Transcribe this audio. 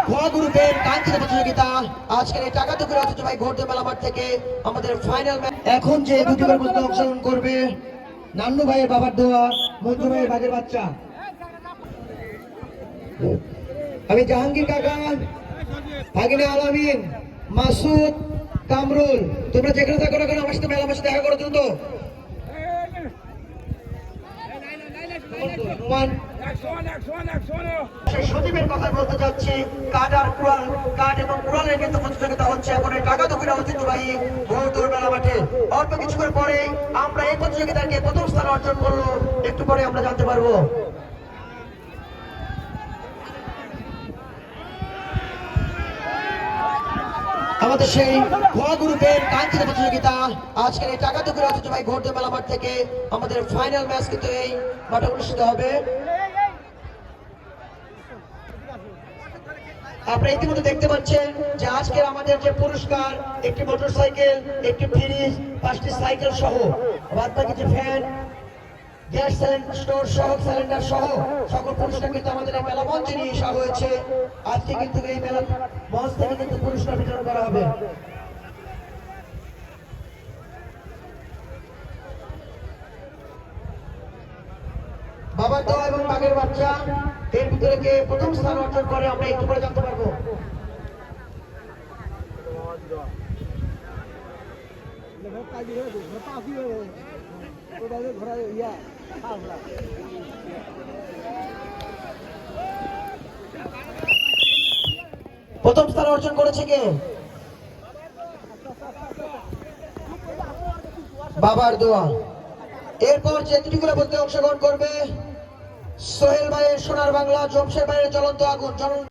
খ গ্রুপের কাঙ্ক্ষিত প্রতিযোগিতা আজকের এই টাকা দুপুরে ঐতিহ্যবাহী ঘোরদে মেলা মাঠ থেকে আমাদের ফাইনাল ম্যাচ। এখন যে দুটি করে প্রতিযোগিতা অংশগ্রহণ করবে নান্নু ভাইয়ের বাবার দোয়া, মঞ্জু ভাইয়ের বাগের বাচ্চা। আমি জাহাঙ্গীর কাকা, ভাগিনা আলামিন, মাসুদ, কামরুল, তোমরা যেখানে থাকো না কেন আমার সাথে মেলা মাসে দেখা করো দ্রুত। সজীবের কথা বলতে যাচ্ছি, কাঠ আর কুড়াল, কাঠ এবং কুড়ালের কিন্তু প্রতিযোগিতা হচ্ছে এখন এই টাকা দুপুরে ঐতিহ্যবাহী ঘোরদৌড় মেলা মাঠে। অল্প কিছুক্ষণ পরে আমরা এই প্রতিযোগিতাকে প্রথম স্থান অর্জন করলো, একটু পরে আমরা জানতে পারবো। আমাদের সেই খ গ্রুপের কাঙ্ক্ষিত প্রতিযোগিতা আজকের এই টাকা দুপুরে ঐতিহ্যবাহী ঘোরদে মেলা মাঠ থেকে আমাদের ফাইনাল ম্যাচ কিন্তু এই মাঠে অনুষ্ঠিত হবে। আপনারা ইতিমধ্যে দেখতে পাচ্ছেন যে আজকের আমাদের যে পুরস্কার, একটি মোটরসাইকেল, একটি ফ্রিজ, 5টি সাইকেল সহ বাদ বাকি যে ফ্যান, গ্যাস স্টোর সহ, সিলিন্ডার সহ সকল পুরস্কার কিন্তু আমাদের এই মেলা মঞ্চে নিয়ে আসা হয়েছে। আজকে কিন্তু এই মেলা মঞ্চ থেকে কিন্তু পুরস্কার বিতরণ করা হবে। বাবার দোয়া এবং বাঘের বাচ্চা এর ভিতরে কে প্রথম স্থান অর্জন করে আমরা একটু পরে জানতে পারবো। প্রথম স্থান অর্জন করেছে কে? বাবার দোয়া। এরপর যে দুটি করে অংশগ্রহণ করবে সোহেল ভাইয়ের সোনার বাংলা, জমশের ভাইয়ের জ্বলন্ত আগুন।